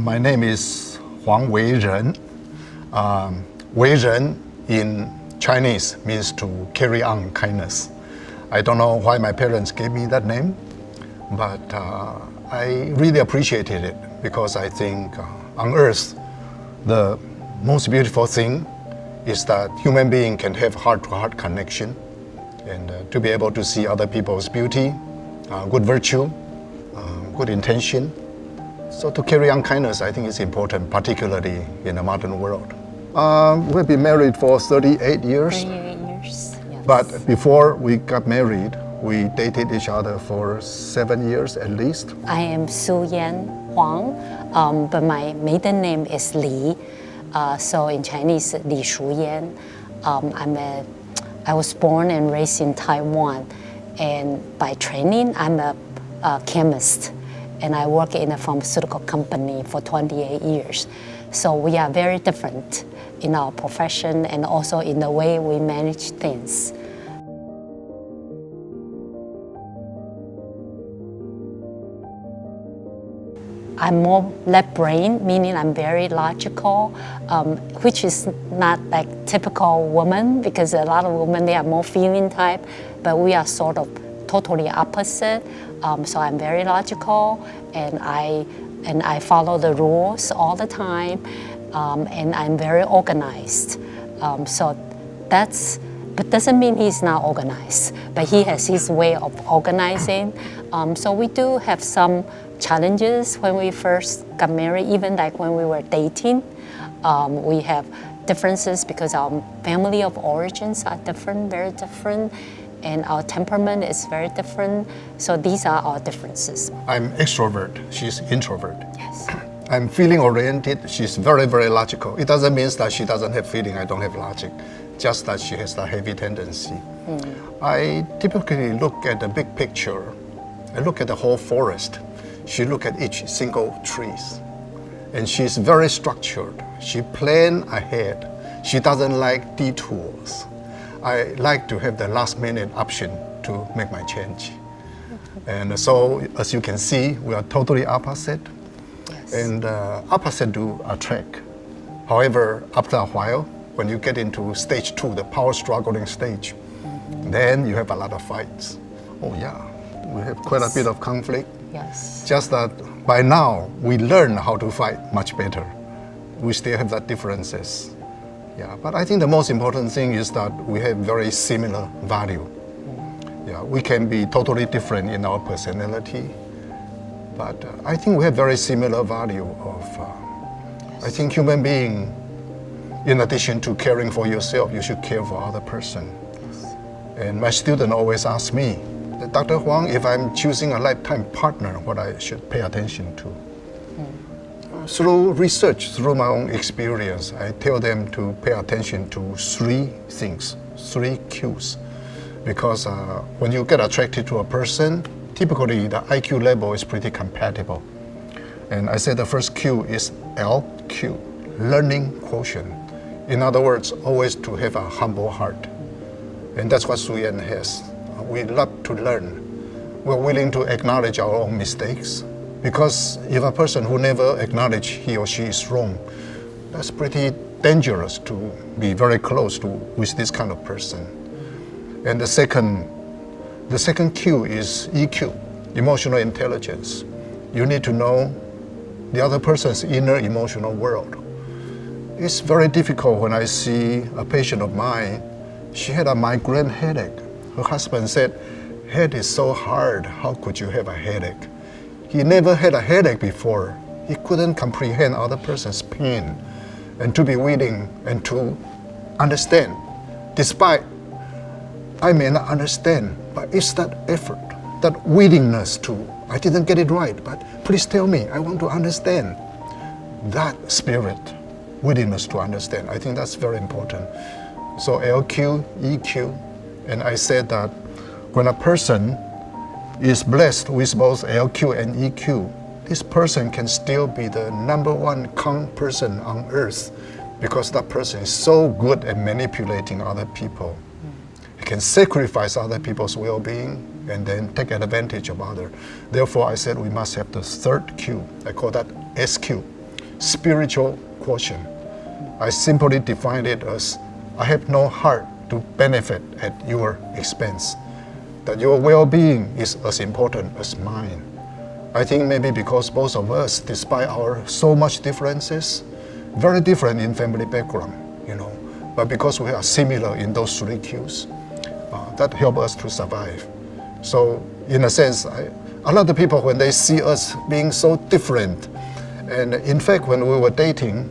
My name is Huang Wei-Jen. Wei-Jen in Chinese means to carry on kindness. I don't know why my parents gave me that name, but I really appreciated it because I think on earth, the most beautiful thing is that human being can have heart-to-heart connection and to be able to see other people's beauty, good virtue, good intention. So to carry on kindness, I think is important, particularly in the modern world. We've been married for 38 years. 38 years, yes. But before we got married, we dated each other for 7 years at least. I am Su Yan Huang, but my maiden name is Li. So in Chinese, Li Shu Yan. I was born and raised in Taiwan, and by training, I'm a chemist. And I work in a pharmaceutical company for 28 years. So we are very different in our profession and also in the way we manage things. I'm more left brain, meaning I'm very logical, which is not like typical woman, because a lot of women, they are more feeling type, but we are sort of totally opposite. So I'm very logical, and I follow the rules all the time, and I'm very organized. But doesn't mean he's not organized, but he has his way of organizing. So we do have some challenges when we first got married, even like when we were dating. We have differences because our family of origins are different, very different. And our temperament is very different. So these are our differences. I'm extrovert, she's introvert. Yes. I'm feeling oriented, she's very, very logical. It doesn't mean that she doesn't have feeling, I don't have logic, just that she has a heavy tendency. I typically look at the big picture. I look at the whole forest. She look at each single trees. And she's very structured. She plan ahead. She doesn't like detours. I like to have the last minute option to make my change. And so, as you can see, we are totally opposite. Yes. And opposite do attract. However, after a while, when you get into stage 2, the power struggling stage, then you have a lot of fights. Oh yeah, we have quite a bit of conflict. Yes. Just that by now, we learn how to fight much better. We still have that differences. Yeah, but I think the most important thing is that we have very similar value. Yeah, we can be totally different in our personality, but I think we have very similar value of, I think human being, in addition to caring for yourself, you should care for other person. Yes. And my student always ask me, Dr. Huang, if I'm choosing a lifetime partner, what I should pay attention to. Through research, through my own experience, I tell them to pay attention to 3 things, 3 cues. Because when you get attracted to a person, typically the IQ level is pretty compatible. And I say the first cue is LQ, learning quotient. In other words, always to have a humble heart. And that's what Su Yan has. We love to learn. We're willing to acknowledge our own mistakes. Because if a person who never acknowledge he or she is wrong, that's pretty dangerous to be very close to with this kind of person. And the second cue is EQ, emotional intelligence. You need to know the other person's inner emotional world. It's very difficult when I see a patient of mine, she had a migraine headache. Her husband said, "Head is so hard, how could you have a headache?" He never had a headache before. He couldn't comprehend other person's pain and to be willing and to understand. Despite I may not understand, but it's that effort, that willingness to, I didn't get it right, but please tell me, I want to understand. That spirit, willingness to understand, I think that's very important. So LQ, EQ, and I said that when a person is blessed with both LQ and EQ, this person can still be the #1 calm person on earth because that person is so good at manipulating other people. He can sacrifice other people's well-being and then take advantage of others. Therefore, I said we must have the third Q. I call that SQ, spiritual quotient. I simply define it as I have no heart to benefit at your expense, that your well-being is as important as mine. I think maybe because both of us, despite our so much differences, very different in family background, but because we are similar in those three cues, that help us to survive. So in a sense, a lot of people, when they see us being so different, and in fact, when we were dating,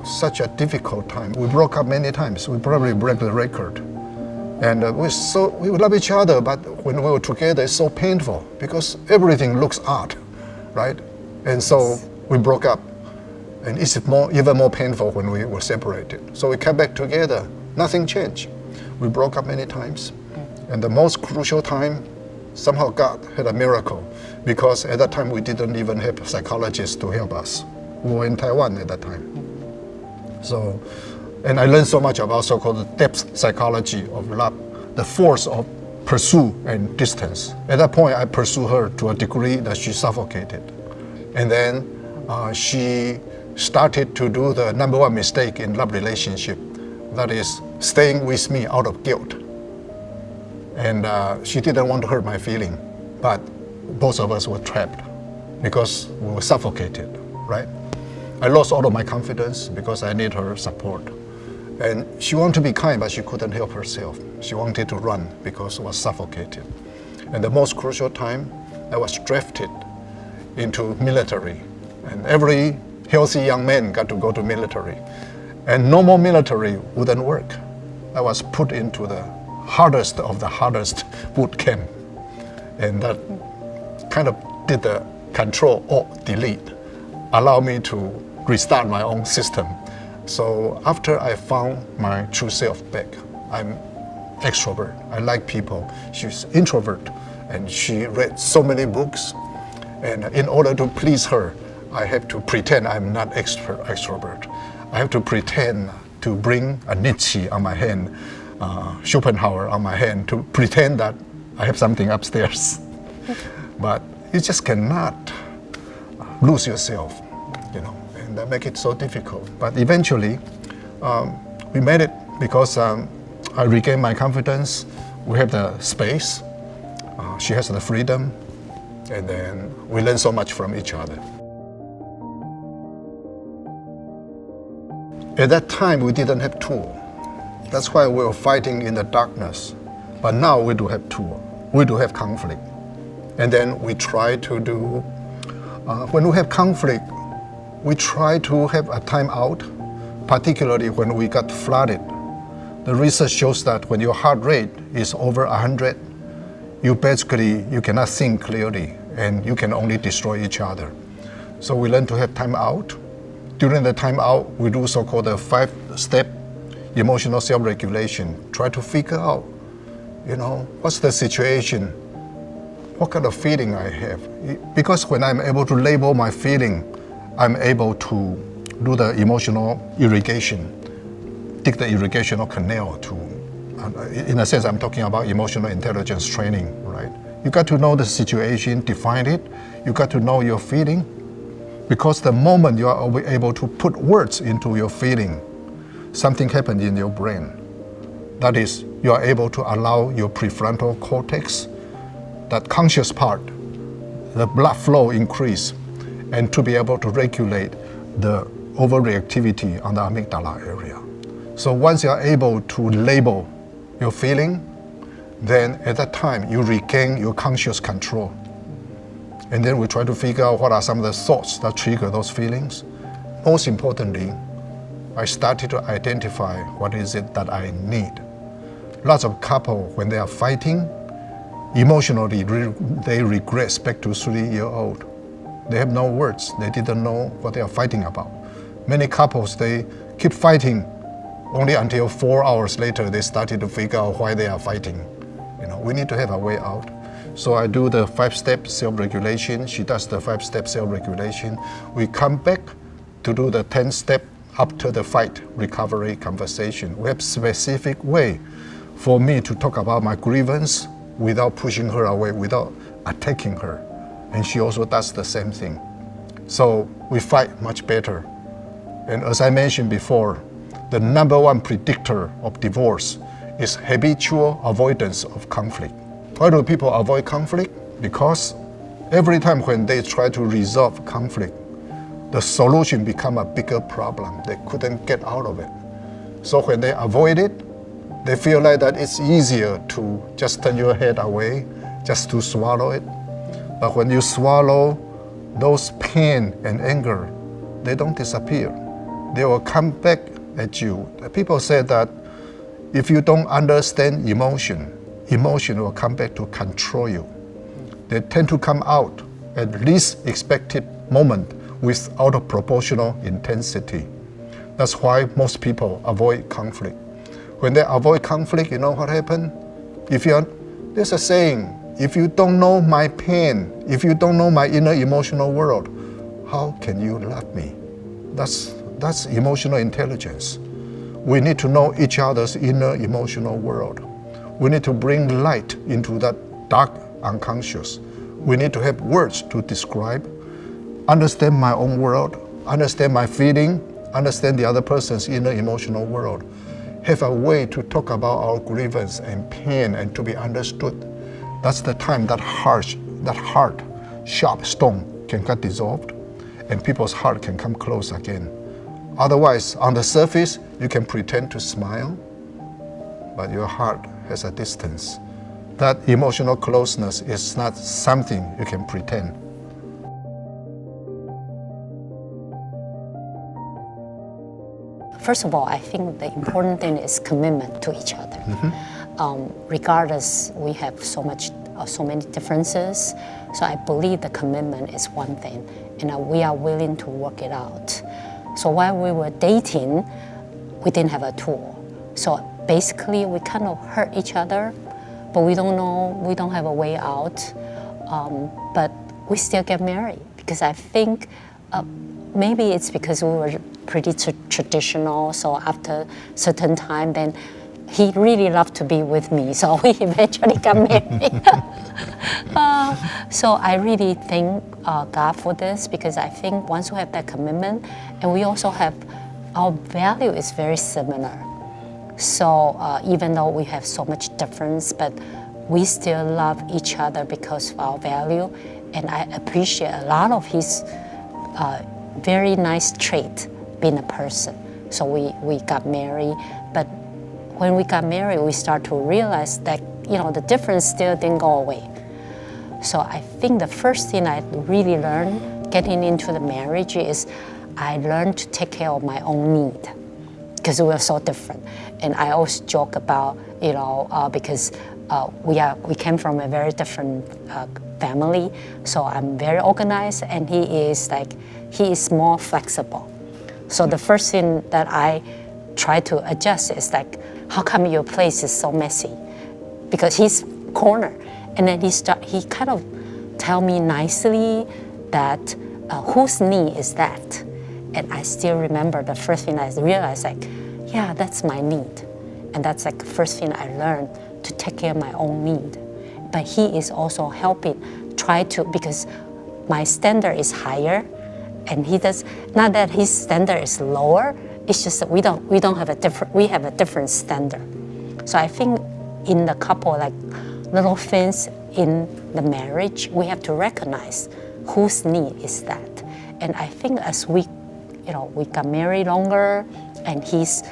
such a difficult time. We broke up many times. We probably broke the record. And we love each other, but when we were together, it's so painful because everything looks odd, right? And so we broke up. And it's even more painful when we were separated. So we came back together. Nothing changed. We broke up many times. And the most crucial time, somehow God had a miracle, because at that time we didn't even have psychologists to help us. We were in Taiwan at that time. So, and I learned so much about so-called depth psychology of love, the force of pursuit and distance. At that point, I pursued her to a degree that she suffocated. And then she started to do the number one mistake in love relationship, that is staying with me out of guilt. And she didn't want to hurt my feeling, but both of us were trapped because we were suffocated, right? I lost all of my confidence because I need her support. And she wanted to be kind, but she couldn't help herself. She wanted to run because she was suffocated. And the most crucial time, I was drafted into military. And every healthy young man got to go to military. And normal military wouldn't work. I was put into the hardest of the hardest boot camp. And that kind of did the Control Alt Delete, allow me to restart my own system. So after I found my true self back, I'm extrovert. I like people. She's introvert, and she read so many books. And in order to please her, I have to pretend I'm not extrovert. I have to pretend to bring a Nietzsche on my hand, Schopenhauer on my hand, to pretend that I have something upstairs. But you just cannot lose yourself, and that make it so difficult. But eventually, we made it because I regained my confidence. We have the space. She has the freedom, and then we learn so much from each other. At that time, we didn't have tool. That's why we were fighting in the darkness. But now we do have tool. We do have conflict. And then we try to do, when we have conflict, we try to have a time out, particularly when we got flooded. The research shows that when your heart rate is over 100, you cannot think clearly, and you can only destroy each other. So we learn to have time out. During the time out, we do so-called a 5-step emotional self-regulation. Try to figure out, what's the situation, what kind of feeling I have. Because when I'm able to label my feeling, I'm able to do the emotional irrigation, dig the irrigational canal to, in a sense, I'm talking about emotional intelligence training, right? You got to know the situation, define it. You got to know your feeling. Because the moment you are able to put words into your feeling, something happens in your brain. That is, you are able to allow your prefrontal cortex, that conscious part, the blood flow increase, and to be able to regulate the overreactivity on the amygdala area. So once you are able to label your feeling, then at that time you regain your conscious control. And then we try to figure out what are some of the thoughts that trigger those feelings. Most importantly, I started to identify what is it that I need. Lots of couples, when they are fighting, emotionally they regress back to 3-year-old. They have no words. They didn't know what they are fighting about. Many couples, they keep fighting only until 4 hours later they started to figure out why they are fighting. We need to have a way out. So I do the 5-step self-regulation. She does the 5-step self-regulation. We come back to do the 10-step after the fight recovery conversation. We have specific way for me to talk about my grievance without pushing her away, without attacking her. And she also does the same thing. So we fight much better. And as I mentioned before, the number one predictor of divorce is habitual avoidance of conflict. Why do people avoid conflict? Because every time when they try to resolve conflict, the solution become a bigger problem. They couldn't get out of it. So when they avoid it, they feel like that it's easier to just turn your head away, just to swallow it. But when you swallow, those pain and anger, they don't disappear. They will come back at you. People say that if you don't understand emotion, emotion will come back to control you. They tend to come out at least expected moment with out of proportional intensity. That's why most people avoid conflict. When they avoid conflict, you know what happens? There's a saying, if you don't know my pain, if you don't know my inner emotional world, how can you love me? That's emotional intelligence. We need to know each other's inner emotional world. We need to bring light into that dark unconscious. We need to have words to describe, understand my own world, understand my feeling, understand the other person's inner emotional world. Have a way to talk about our grievance and pain and to be understood. That's the time that hard, sharp stone can get dissolved and people's heart can come close again. Otherwise, on the surface, you can pretend to smile, but your heart has a distance. That emotional closeness is not something you can pretend. First of all, I think the important thing is commitment to each other. Regardless, we have so many differences. So I believe the commitment is one thing, and we are willing to work it out. So while we were dating, we didn't have a tool. So basically, we kind of hurt each other, but we don't have a way out. But we still get married because I think maybe it's because we were pretty traditional. So after a certain time, then he really loved to be with me. So we eventually got married. So I really thank God for this because I think once we have that commitment, and we also have, our value is very similar. So even though we have so much difference, but we still love each other because of our value. And I appreciate a lot of his very nice trait being a person. So we got married, but when we got married, we start to realize that the difference still didn't go away. So I think the first thing I really learned getting into the marriage is I learned to take care of my own need because we were so different. And I always joke about, because we came from a very different family. So I'm very organized, and he is more flexible. So the first thing that I try to adjust is how come your place is so messy? Because he's corner. And then he kind of tell me nicely that whose need is that? And I still remember the first thing I realized, yeah, that's my need. And that's the first thing I learned, to take care of my own need. But he is also helping, because my standard is higher, and he does, not that his standard is lower, it's just that we have a different standard. So I think in the couple, little things in the marriage, we have to recognize whose need is that. And I think as we got married longer, and his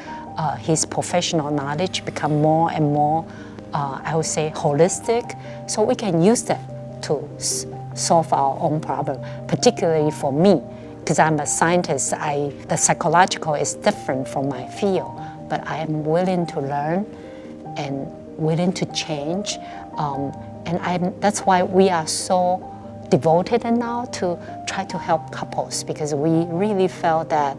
professional knowledge become more and more, I would say, holistic. So we can use that to solve our own problem, particularly for me, because I'm a scientist. The psychological is different from my field, but I am willing to learn and willing to change. That's why we are so devoted now to try to help couples, because we really felt that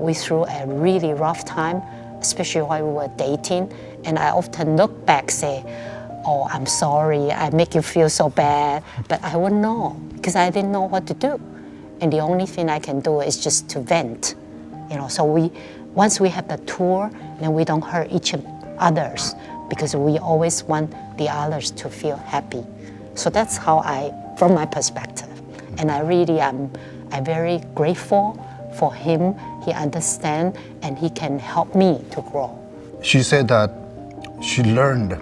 we through a really rough time, especially while we were dating. And I often look back, say, oh, I'm sorry, I make you feel so bad. But I wouldn't know, because I didn't know what to do. And the only thing I can do is just to vent. So once we have the tool, then we don't hurt each others, because we always want the others to feel happy. So that's how from my perspective. And I really I'm very grateful for him. He understands and he can help me to grow. She said that she learned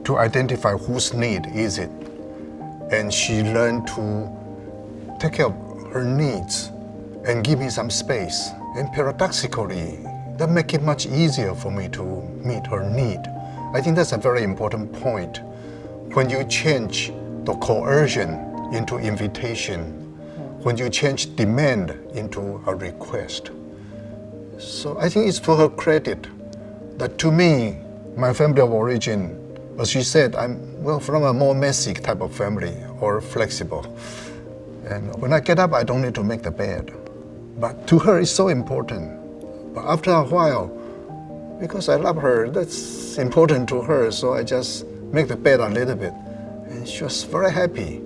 to identify whose need is it, and she learned to take care of her needs and give me some space. And paradoxically, that makes it much easier for me to meet her need. I think that's a very important point. When you change the coercion into invitation, when you change demand into a request. So I think it's for her credit that to me, my family of origin, as she said, I'm from a more messy type of family or flexible. And when I get up, I don't need to make the bed. But to her, it's so important. But after a while, because I love her, that's important to her, so I just make the bed a little bit. And she was very happy.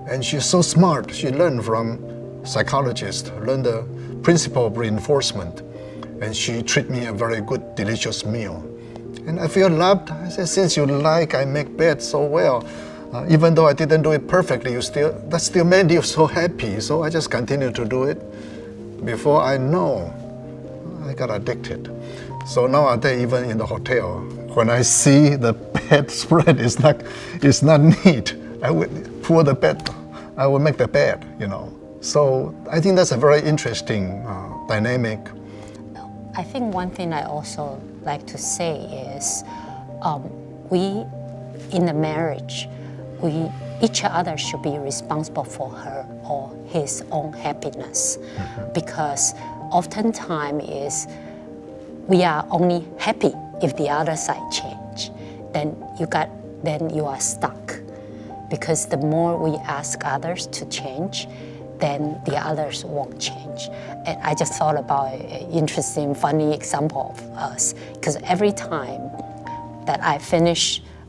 And she's so smart. She learned from psychologist, learned the principle of reinforcement. And she treated me a very good, delicious meal. And I feel loved. I said, since you like, I make bed so well. Even though I didn't do it perfectly, that still made you so happy. So I just continued to do it. Before I know, I got addicted. So nowadays, even in the hotel, when I see the bed spread is not neat, I would pour the bed, I would make the bed, So I think that's a very interesting dynamic. I think one thing I also like to say is we, in the marriage, each other should be responsible for her or his own happiness, because oftentimes we are only happy if the other side change. Then you are stuck, because the more we ask others to change, then the others won't change. And I just thought about an interesting, funny example of us, because every time that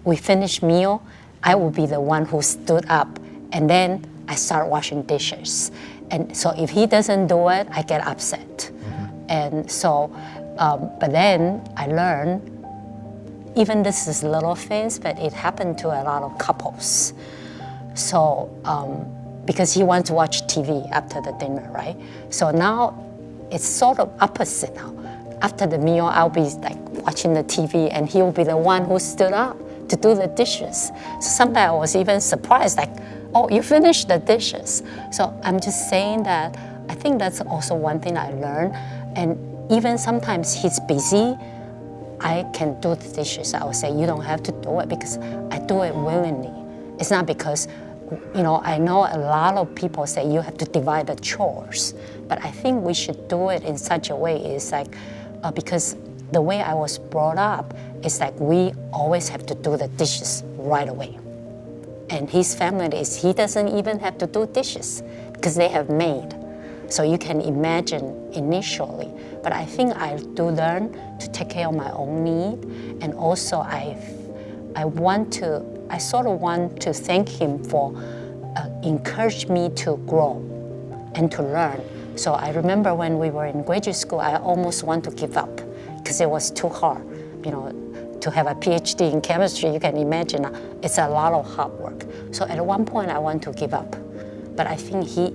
we finish meal, I will be the one who stood up, and then I start washing dishes. And so if he doesn't do it, I get upset. And so, but then I learned, even this is little things, but it happened to a lot of couples. So, because he wants to watch TV after the dinner, right? So now it's sort of opposite now. After the meal, I'll be like watching the TV, and he'll be the one who stood up to do the dishes. So sometimes I was even surprised, like, oh, you finished the dishes. So I'm just saying that I think that's also one thing I learned. And even sometimes he's busy, I can do the dishes. I will say, you don't have to do it, because I do it willingly. It's not because, I know a lot of people say you have to divide the chores, but I think we should do it in such a way, is like, because the way I was brought up is like we always have to do the dishes right away. And his family he doesn't even have to do dishes because they have maid. So you can imagine initially, but I think I do learn to take care of my own need, and also I sort of want to thank him for encouraging me to grow and to learn. So I remember when we were in graduate school, I almost want to give up because it was too hard. To have a PhD in chemistry, you can imagine it's a lot of hard work. So at one point I want to give up. But I think he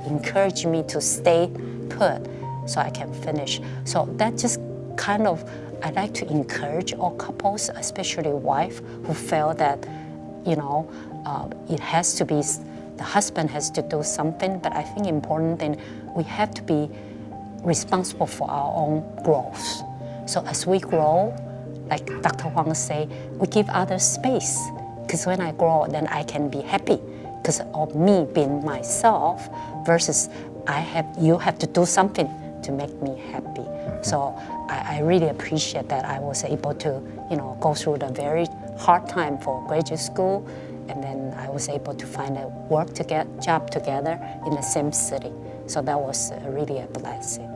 encouraged me to stay put so I can finish. So that just kind of, I like to encourage all couples, especially wife, who feel that, it has to be, the husband has to do something, but I think important thing, we have to be responsible for our own growth. So as we grow, like Dr. Huang say, we give others space, because when I grow, then I can be happy because of me being myself versus you have to do something to make me happy. So I really appreciate that I was able to, go through the very hard time for graduate school, and then I was able to find a job together in the same city. So that was really a blessing.